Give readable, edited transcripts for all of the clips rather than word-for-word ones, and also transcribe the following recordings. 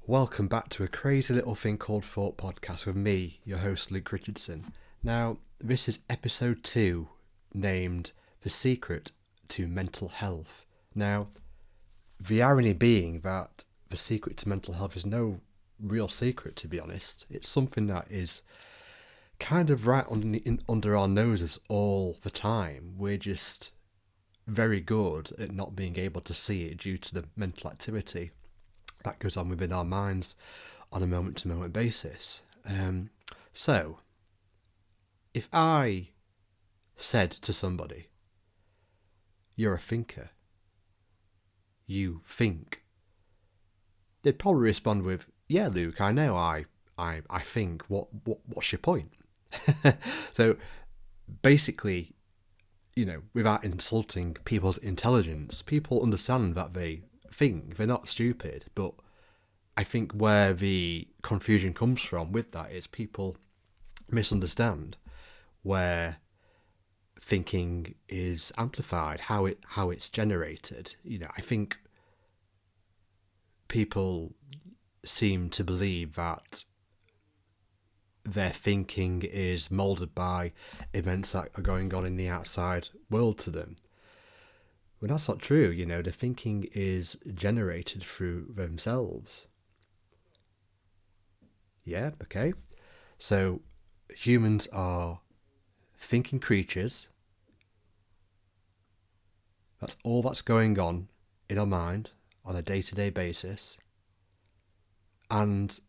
Welcome back to a crazy little thing called Thought podcast with me, your host Luke Richardson. Now, this is episode 2, named The Secret to Mental Health. Now, the irony being that the secret to mental health is no real secret, to be honest. It's something that is kind of right under our noses all the time. We're just very good at not being able to see it due to the mental activity that goes on within our minds on a moment-to-moment basis. So, if I said to somebody, "You're a thinker, you think," they'd probably respond with, "Yeah, Luke, I know, I think. What's your point?" So, basically, without insulting people's intelligence, people understand that they think. They're not stupid, but I think where the confusion comes from with that is people misunderstand where thinking is amplified, how it's generated. I think people seem to believe that their thinking is molded by events that are going on in the outside world to them. Well, that's not true. The thinking is generated through themselves. Yeah, okay. So humans are thinking creatures. That's all that's going on in our mind on a day-to-day basis. And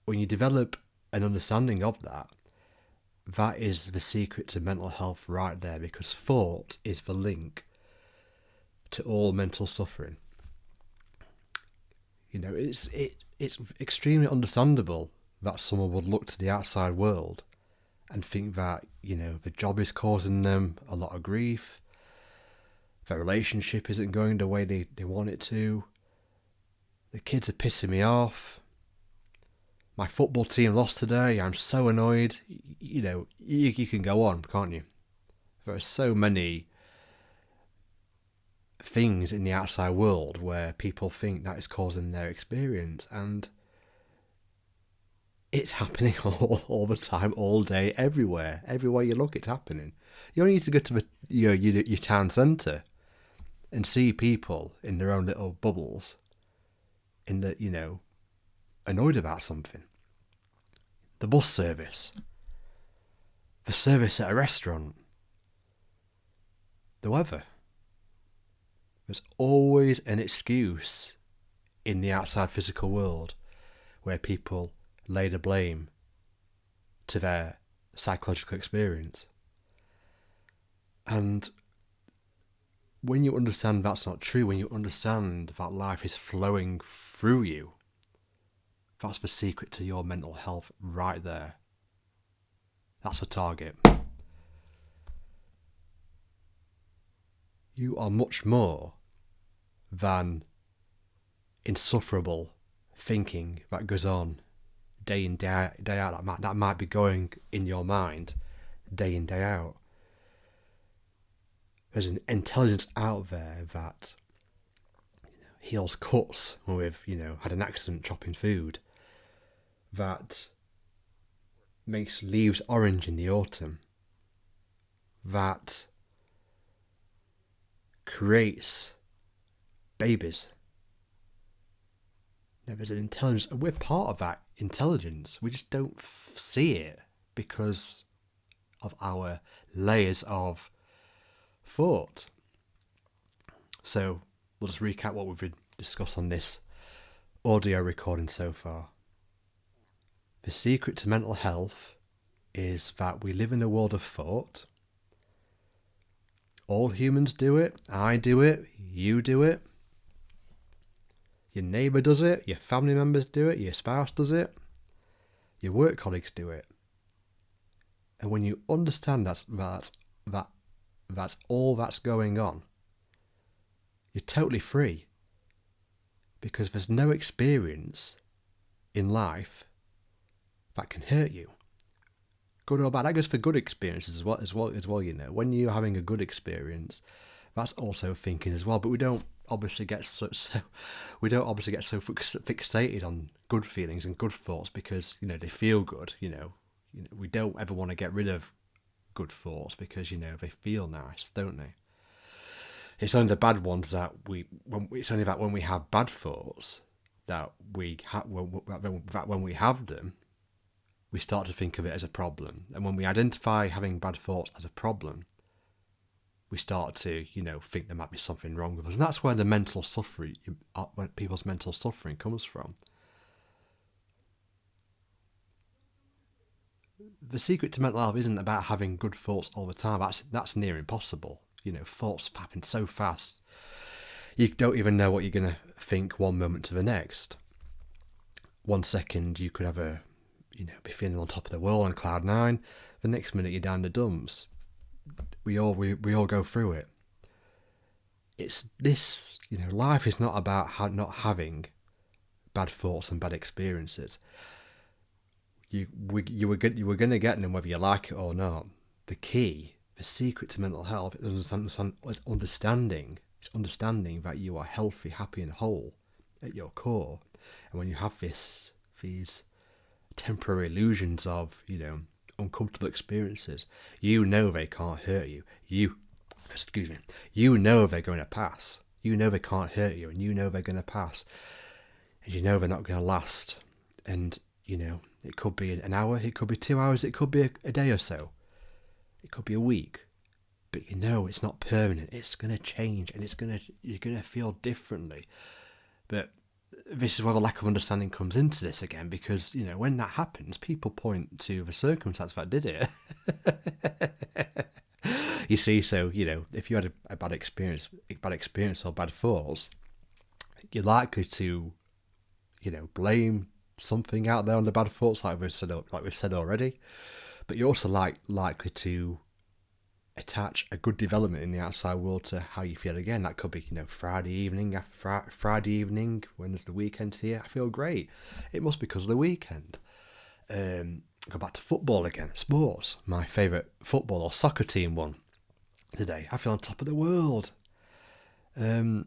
when you develop an understanding of that, that is the secret to mental health right there, because thought is the link to all mental suffering. It's extremely understandable that someone would look to the outside world and think that, the job is causing them a lot of grief, their relationship isn't going the way they want it to, the kids are pissing me off, my football team lost today, I'm so annoyed. You can go on, can't you? There are so many things in the outside world where people think that is causing their experience, and it's happening all the time, all day, everywhere you look, it's happening. You only need to go to your town centre and see people in their own little bubbles, annoyed about something. The bus service, the service at a restaurant, the weather. There's always an excuse in the outside physical world where people lay the blame to their psychological experience. And when you understand that's not true, when you understand that life is flowing through you, that's the secret to your mental health right there. That's a target. You are much more than insufferable thinking that goes on day in, day out, that might be going in your mind day in, day out. There's an intelligence out there that heals cuts when we've, had an accident chopping food, that makes leaves orange in the autumn, that creates babies. There's an intelligence, and we're part of that intelligence. We just don't see it because of our layers of thought. So we'll just recap what we've discussed on this audio recording so far. The secret to mental health is that we live in a world of thought. All humans do it. I do it. You do it. Your neighbour does it. Your family members do it. Your spouse does it. Your work colleagues do it. And when you understand that's all that's going on, you're totally free, because there's no experience in life that can hurt you, good or bad. That goes for good experiences as well. When you're having a good experience, that's also thinking as well. But we don't obviously get we don't obviously get so fixated on good feelings and good thoughts because they feel good. We don't ever want to get rid of good thoughts because they feel nice, don't they? It's only the bad ones that it's only that when we have bad thoughts that when we have them, we start to think of it as a problem. And when we identify having bad thoughts as a problem, we start to, think there might be something wrong with us. And that's where the mental suffering, when people's mental suffering comes from. The secret to mental health isn't about having good thoughts all the time. That's near impossible. Thoughts happen so fast. You don't even know what you're going to think one moment to the next. 1 second you could have be feeling on top of the world on cloud nine. The next minute you're down the dumps. We all go through it. It's this, life is not about not having bad thoughts and bad experiences. You were going to get them whether you like it or not. The secret to mental health is understanding. It's understanding that you are healthy, happy, and whole at your core. And when you have these temporary illusions of uncomfortable experiences, they can't hurt you. You know they're going to pass. They can't hurt you, and they're going to pass, and they're not going to last. And it could be an hour, it could be 2 hours, it could be a day or so, it could be a week, but it's not permanent. It's going to change, and you're going to feel differently. But this is where the lack of understanding comes into this again, because when that happens, people point to the circumstance that did it. You see, so if you had a bad experience or bad thoughts, you're likely to blame something out there on the bad thoughts, like we've said already. But you're also likely to attach a good development in the outside world to how you feel again. That could be Friday evening, after Friday evening when there's the weekend here, I feel great. It must be because of the weekend. Go back to football again, sports. My favourite football or soccer team won today. I feel on top of the world. My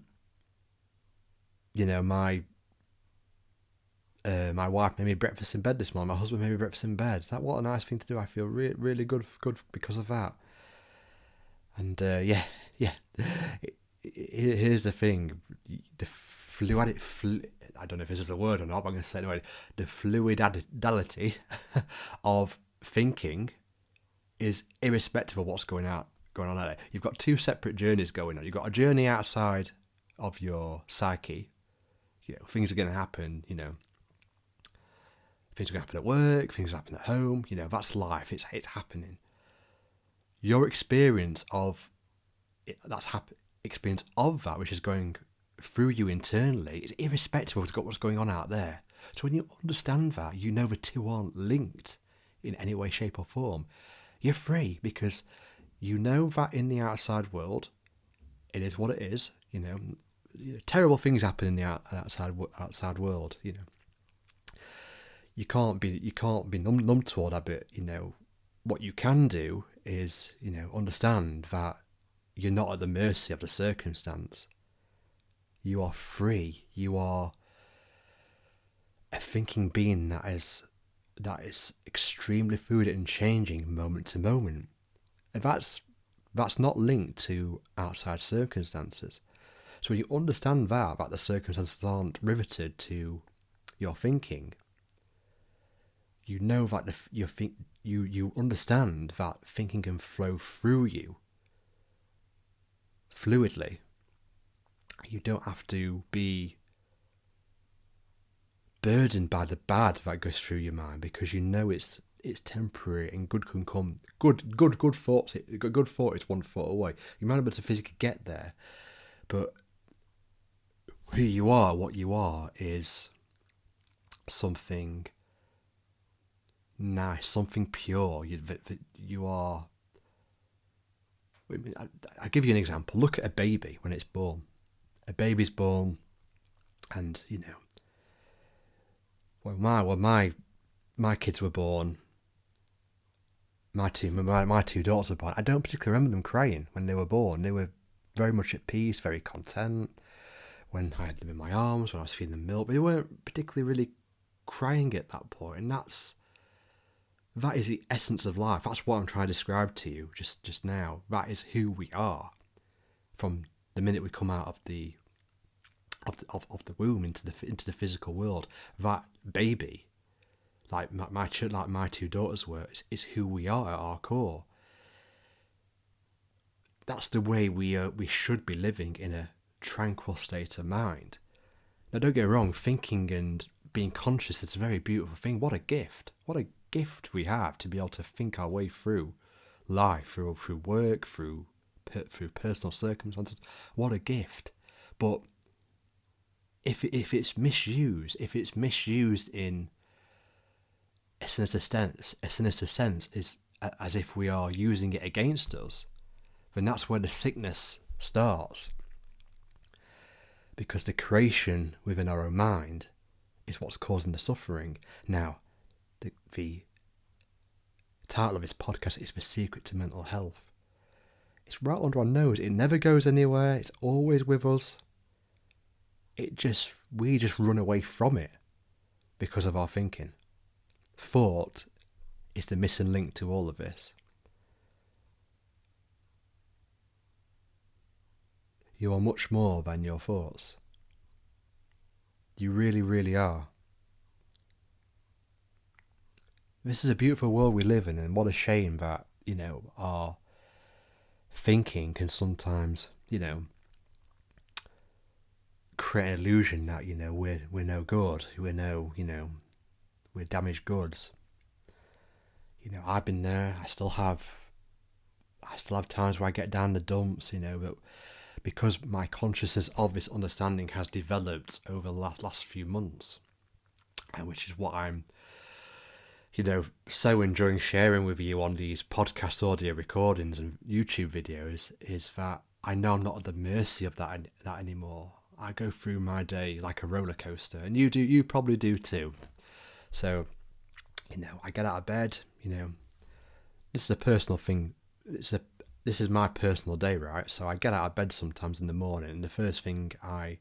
wife made me breakfast in bed this morning. My husband made me breakfast in bed. What a nice thing to do. I feel really good because of that. And here's the thing: I don't know if this is a word or not, but I'm going to say it anyway. The fluidity of thinking is irrespective of what's going on out there. You've got two separate journeys going on. You've got a journey outside of your psyche. Things are going to happen. Things are going to happen at work. Things are happening at home. That's life. It's happening. Your experience of it, experience of that, which is going through you internally, is irrespective of what's going on out there. So when you understand that, the two aren't linked in any way, shape, or form. You're free because that in the outside world, it is what it is. Terrible things happen in the outside world. You can't be numb toward that, but what you can do is understand that you're not at the mercy of the circumstance. You are free. You are a thinking being that is extremely fluid and changing moment to moment. And that's not linked to outside circumstances. So when you understand that the circumstances aren't riveted to your thinking, that you understand that thinking can flow through you fluidly. You don't have to be burdened by the bad that goes through your mind, because it's temporary, and good can come. Good thoughts. Good thought is 1 thought away. You might not be able to physically get there, but who you are, what you are, is something nice, something pure. You are. I'll give you an example. Look at a baby when it's born. A baby's born, and when my kids were born, my two daughters were born, I don't particularly remember them crying when they were born. They were very much at peace, very content. when I had them in my arms, when I was feeding them milk. But they weren't particularly really crying at that point, and that is the essence of life. That's what I'm trying to describe to you just now. That is who we are from the minute we come out of the womb into the physical world. That baby, like my two daughters were, is who we are at our core. That's the way we should be living, in a tranquil state of mind. Now, don't get me wrong, thinking and being conscious, it's a very beautiful thing. What a gift. What a gift we have to be able to think our way through life, through work, through personal circumstances. What a gift. But if it's misused in a sinister sense, is as if we are using it against us, then that's where the sickness starts. Because the creation within our own mind is what's causing the suffering. Now, the title of this podcast is The Secret to Mental Health. It's right under our nose. It never goes anywhere. It's always with us. We just run away from it because of our thinking. Thought is the missing link to all of this. You are much more than your thoughts. You really, really are. This is a beautiful world we live in, and what a shame that, our thinking can sometimes, create an illusion that, we're no good, we're damaged goods. I've been there. I still have times where I get down the dumps, but because my consciousness of this understanding has developed over the last few months, and which is what I'm, so enjoying sharing with you on these podcast audio recordings and YouTube videos, is that I know I'm not at the mercy of that anymore. I go through my day like a roller coaster, and you probably do too. So, I get out of bed, this is a personal thing. This is my personal day, right? So I get out of bed sometimes in the morning, and the first thing I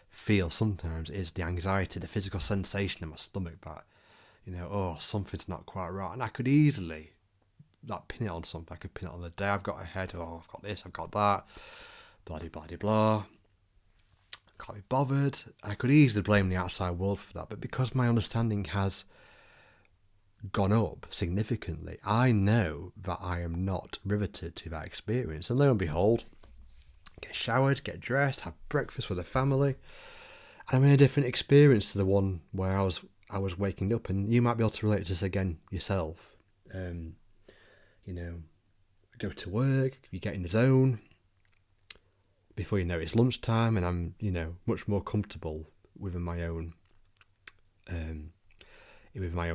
feel sometimes is the anxiety, the physical sensation in my stomach that, something's not quite right. And I could easily pin it on something. I could pin it on the day I've got ahead. Oh, I've got this, I've got that, blah, blah, blah, blah. Can't be bothered. I could easily blame the outside world for that. But because my understanding has gone up significantly, I know that I am not riveted to that experience. And lo and behold, get showered, get dressed, have breakfast with the family, and I'm in a different experience to the one where I was waking up. And you might be able to relate to this again yourself. Go to work, you get in the zone. Before you know it, it's lunchtime, and I'm much more comfortable within my own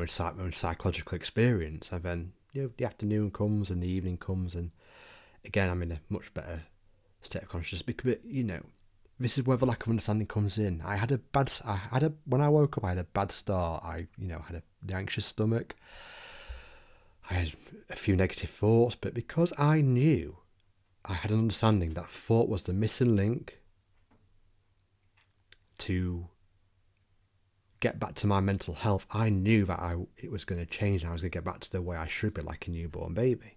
psychological experience. And then the afternoon comes and the evening comes, and again I'm in a much better state of consciousness. Because this is where the lack of understanding comes in. When I woke up, I had a bad start. I had the anxious stomach. I had a few negative thoughts, but because I knew, I had an understanding that thought was the missing link to get back to my mental health. I knew that it was going to change, and I was going to get back to the way I should be, like a newborn baby.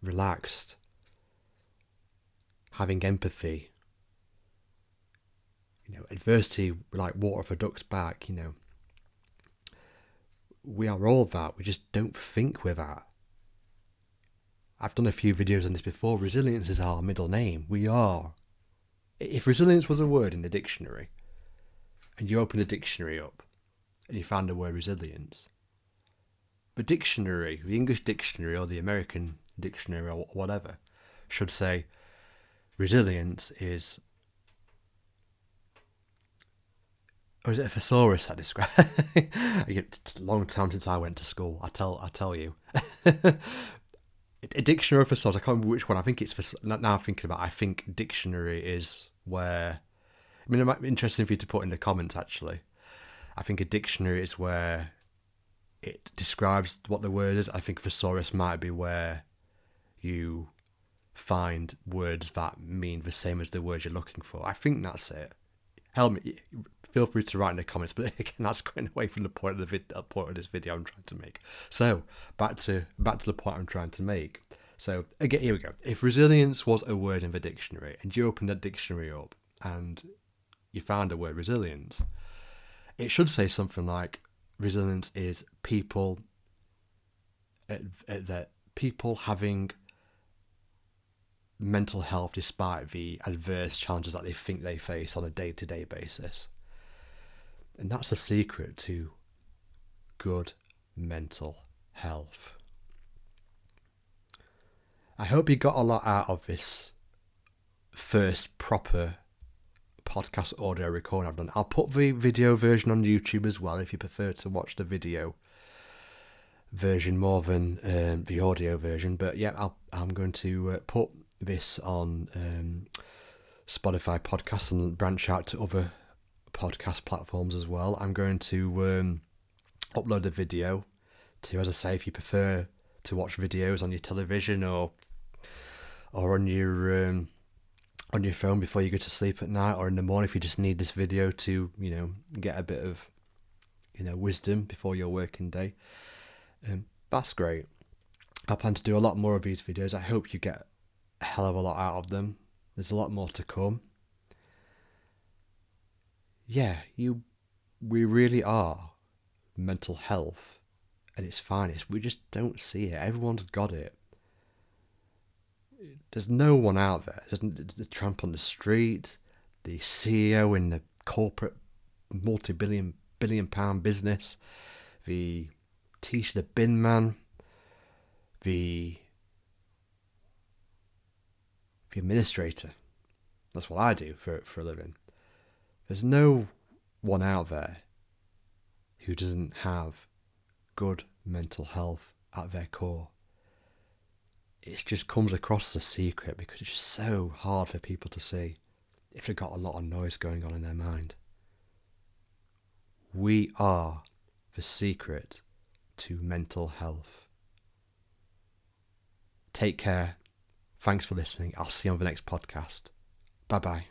Relaxed. Having empathy. Adversity, like water off a duck's back, We are all that. We just don't think we're that. I've done a few videos on this before. Resilience is our middle name. We are. If resilience was a word in the dictionary, and you open the dictionary up, and you found the word resilience, the dictionary, the English dictionary or the American dictionary or whatever, should say resilience is... Or is it a thesaurus that describes? It's a long time since I went to school. I tell you. A dictionary or thesaurus, I can't remember which one. I think it's now I'm thinking about it, I think dictionary is where... it might be interesting for you to put in the comments, actually. I think a dictionary is where it describes what the word is. I think thesaurus might be where you find words that mean the same as the words you're looking for. I think that's it. Help me. Feel free to write in the comments, but again, that's going away from the point of this video I'm trying to make. So back to the point I'm trying to make. So again, here we go. If resilience was a word in the dictionary, and you opened that dictionary up and you found the word resilience, it should say something like resilience is people having mental health despite the adverse challenges that they think they face on a day-to-day basis. And that's the secret to good mental health. I hope you got a lot out of this first proper podcast audio recording I've done. I'll put the video version on YouTube as well if you prefer to watch the video version more than the audio version. But yeah, I'm going to put this on Spotify podcasts and branch out to other podcast platforms as well. I'm going to upload the video to, as I say, if you prefer to watch videos on your television or on your phone before you go to sleep at night, or in the morning if you just need this video to, get a bit of, wisdom before your working day. That's great. I plan to do a lot more of these videos. I hope you get a hell of a lot out of them. There's a lot more to come. Yeah, we really are mental health at its finest. We just don't see it. Everyone's got it. There's no one out there. There's the tramp on the street, the CEO in the corporate multi-billion pound business, the teacher, the bin man, the administrator. That's what I do for a living. There's no one out there who doesn't have good mental health at their core. It just comes across as a secret because it's just so hard for people to see if they've got a lot of noise going on in their mind. We are the secret to mental health. Take care. Thanks for listening. I'll see you on the next podcast. Bye-bye.